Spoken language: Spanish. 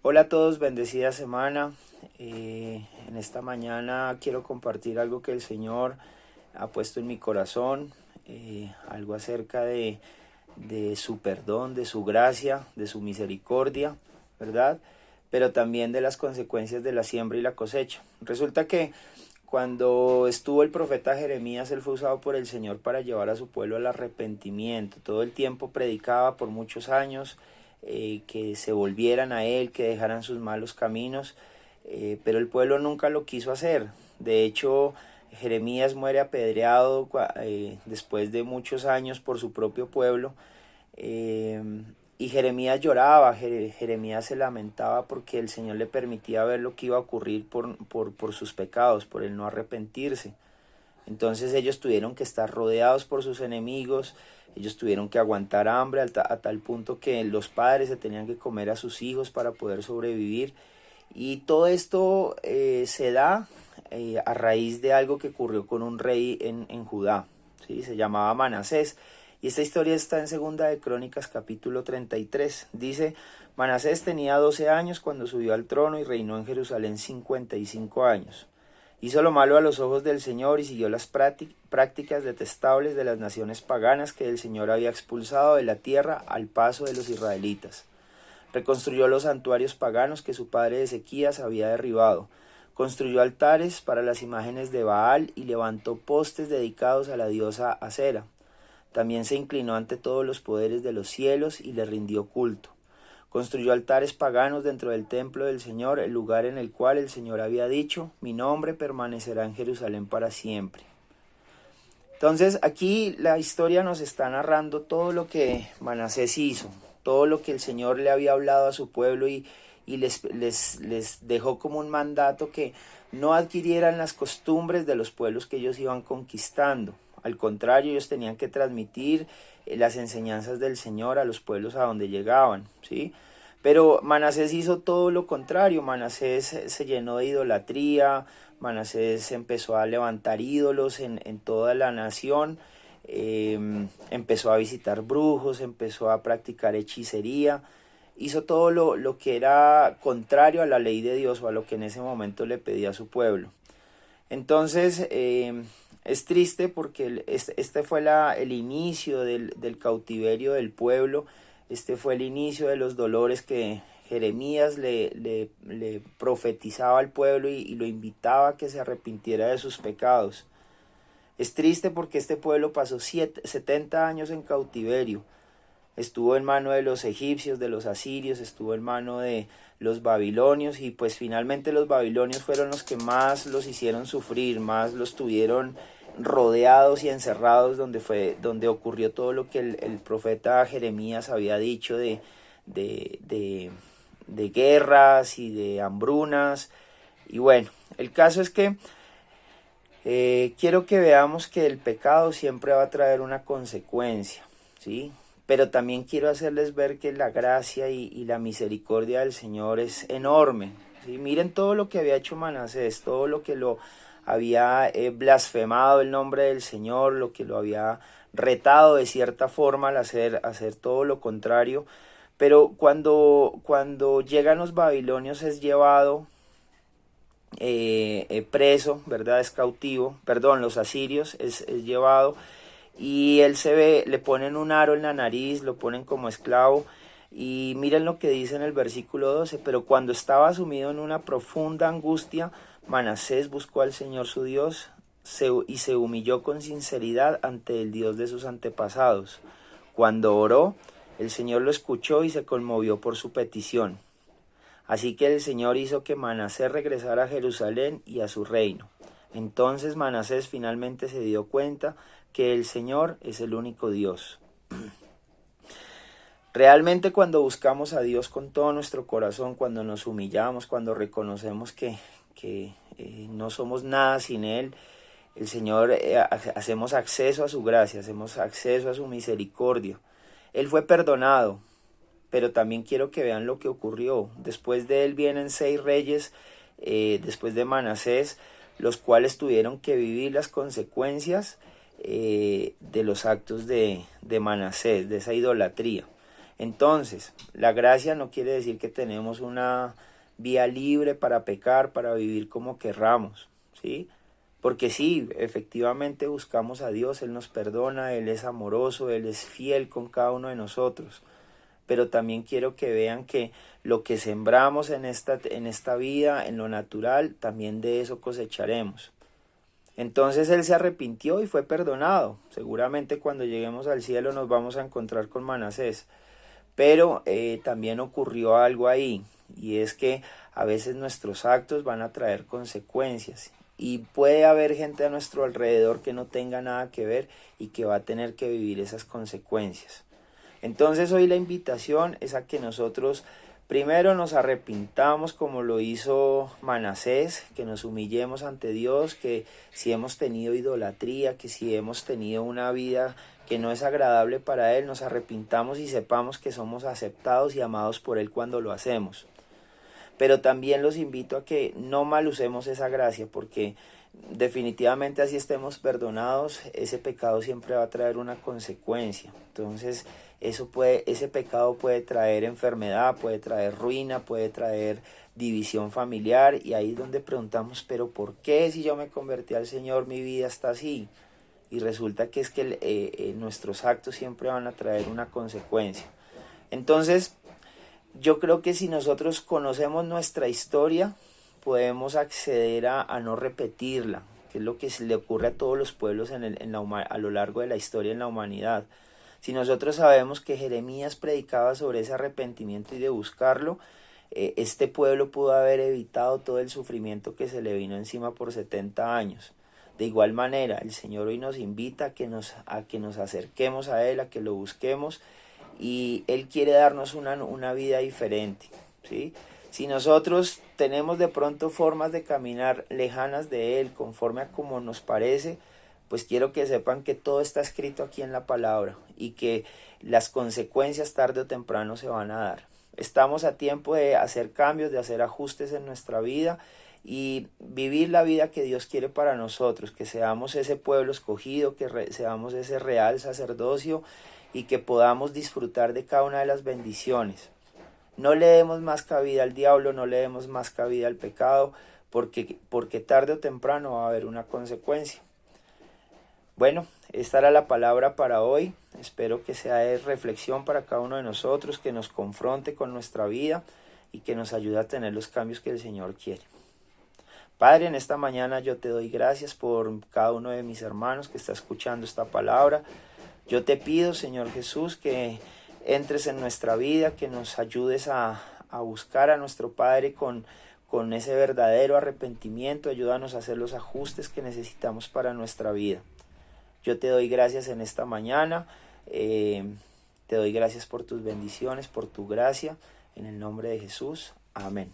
Hola a todos, bendecida semana. En esta mañana quiero compartir algo que el Señor ha puesto en mi corazón, algo acerca de su perdón, de su gracia, de su misericordia, ¿verdad? Pero también de las consecuencias de la siembra y la cosecha. Resulta que cuando estuvo el profeta Jeremías, él fue usado por el Señor para llevar a su pueblo al arrepentimiento. Todo el tiempo predicaba por muchos años que se volvieran a él, que dejaran sus malos caminos, pero el pueblo nunca lo quiso hacer. De hecho, Jeremías muere apedreado después de muchos años por su propio pueblo. eh, y Jeremías lloraba, Jeremías se lamentaba porque el Señor le permitía ver lo que iba a ocurrir por sus pecados, por el no arrepentirse. Entonces ellos tuvieron que estar rodeados por sus enemigos, ellos tuvieron que aguantar hambre a tal punto que los padres se tenían que comer a sus hijos para poder sobrevivir. Y todo esto se da a raíz de algo que ocurrió con un rey en Judá, ¿sí? Se llamaba Manasés. Y esta historia está en Segunda de Crónicas capítulo 33. Dice, Manasés tenía 12 años cuando subió al trono y reinó en Jerusalén 55 años. Hizo lo malo a los ojos del Señor y siguió las prácticas detestables de las naciones paganas que el Señor había expulsado de la tierra al paso de los israelitas. Reconstruyó los santuarios paganos que su padre Ezequías había derribado. Construyó altares para las imágenes de Baal y levantó postes dedicados a la diosa Acera. También se inclinó ante todos los poderes de los cielos y le rindió culto. Construyó altares paganos dentro del templo del Señor, el lugar en el cual el Señor había dicho, mi nombre permanecerá en Jerusalén para siempre. Entonces aquí la historia nos está narrando todo lo que Manasés hizo, todo lo que el Señor le había hablado a su pueblo y les dejó como un mandato que no adquirieran las costumbres de los pueblos que ellos iban conquistando. Al contrario, ellos tenían que transmitir las enseñanzas del Señor a los pueblos a donde llegaban, ¿sí? Pero Manasés hizo todo lo contrario. Manasés se llenó de idolatría, Manasés empezó a levantar ídolos en toda la nación, empezó a visitar brujos, empezó a practicar hechicería, hizo todo lo que era contrario a la ley de Dios o a lo que en ese momento le pedía a su pueblo. Entonces es triste porque este fue el inicio del cautiverio del pueblo, este fue el inicio de los dolores que Jeremías le profetizaba al pueblo y lo invitaba a que se arrepintiera de sus pecados. Es triste porque este pueblo pasó 70 años en cautiverio. Estuvo en mano de los egipcios, de los asirios, estuvo en mano de los babilonios y pues finalmente los babilonios fueron los que más los hicieron sufrir, más los tuvieron rodeados y encerrados, donde ocurrió todo lo que el profeta Jeremías había dicho de, de, de guerras y de hambrunas. Y bueno, el caso es que quiero que veamos que el pecado siempre va a traer una consecuencia, ¿sí? Pero también quiero hacerles ver que la gracia y la misericordia del Señor es enorme, ¿sí? Miren todo lo que había hecho Manasés, todo lo que lo había blasfemado el nombre del Señor, lo que lo había retado de cierta forma al hacer todo lo contrario. Pero cuando llegan los babilonios es llevado preso, ¿verdad? Es cautivo, perdón, los asirios es llevado y él se ve, le ponen un aro en la nariz, lo ponen como esclavo y miren lo que dice en el versículo 12, pero cuando estaba sumido en una profunda angustia, Manasés buscó al Señor su Dios y se humilló con sinceridad ante el Dios de sus antepasados. Cuando oró, el Señor lo escuchó y se conmovió por su petición. Así que el Señor hizo que Manasés regresara a Jerusalén y a su reino. Entonces Manasés finalmente se dio cuenta que el Señor es el único Dios. Realmente cuando buscamos a Dios con todo nuestro corazón, cuando nos humillamos, cuando reconocemos que no somos nada sin Él, el Señor, hacemos acceso a su gracia, hacemos acceso a su misericordia. Él fue perdonado, pero también quiero que vean lo que ocurrió. Después de él vienen 6 reyes, después de Manasés, los cuales tuvieron que vivir las consecuencias de los actos de Manasés, de esa idolatría. Entonces, la gracia no quiere decir que tenemos una vía libre para pecar, para vivir como querramos, ¿sí? Porque sí, efectivamente buscamos a Dios, Él nos perdona, Él es amoroso, Él es fiel con cada uno de nosotros. Pero también quiero que vean que lo que sembramos en esta vida, en lo natural, también de eso cosecharemos. Entonces él se arrepintió y fue perdonado. Seguramente cuando lleguemos al cielo nos vamos a encontrar con Manasés. Pero también ocurrió algo ahí, y es que a veces nuestros actos van a traer consecuencias. Y puede haber gente a nuestro alrededor que no tenga nada que ver y que va a tener que vivir esas consecuencias. Entonces hoy la invitación es a que nosotros primero nos arrepintamos como lo hizo Manasés, que nos humillemos ante Dios, que si hemos tenido idolatría, que si hemos tenido una vida que no es agradable para Él, nos arrepintamos y sepamos que somos aceptados y amados por Él cuando lo hacemos. Pero también los invito a que no mal usemos esa gracia, porque definitivamente así estemos perdonados, ese pecado siempre va a traer una consecuencia. Entonces ese pecado puede traer enfermedad, puede traer ruina, puede traer división familiar, y ahí es donde preguntamos, pero ¿por qué si yo me convertí al Señor mi vida está así? Y resulta que es que nuestros actos siempre van a traer una consecuencia. Entonces yo creo que si nosotros conocemos nuestra historia, podemos acceder a no repetirla, que es lo que se le ocurre a todos los pueblos a lo largo de la historia en la humanidad. Si nosotros sabemos que Jeremías predicaba sobre ese arrepentimiento y de buscarlo, este pueblo pudo haber evitado todo el sufrimiento que se le vino encima por 70 años. De igual manera, el Señor hoy nos invita a que nos acerquemos a Él, a que lo busquemos, y Él quiere darnos una vida diferente, ¿sí? Si nosotros tenemos de pronto formas de caminar lejanas de Él, conforme a como nos parece, pues quiero que sepan que todo está escrito aquí en la palabra y que las consecuencias tarde o temprano se van a dar. Estamos a tiempo de hacer cambios, de hacer ajustes en nuestra vida y vivir la vida que Dios quiere para nosotros, que seamos ese pueblo escogido, que seamos ese real sacerdocio y que podamos disfrutar de cada una de las bendiciones. No le demos más cabida al diablo, no le demos más cabida al pecado, porque tarde o temprano va a haber una consecuencia. Bueno, esta era la palabra para hoy. Espero que sea de reflexión para cada uno de nosotros, que nos confronte con nuestra vida y que nos ayude a tener los cambios que el Señor quiere. Padre, en esta mañana yo te doy gracias por cada uno de mis hermanos que está escuchando esta palabra. Yo te pido, Señor Jesús, que entres en nuestra vida, que nos ayudes a buscar a nuestro Padre con ese verdadero arrepentimiento. Ayúdanos a hacer los ajustes que necesitamos para nuestra vida. Yo te doy gracias en esta mañana, te doy gracias por tus bendiciones, por tu gracia, en el nombre de Jesús, amén.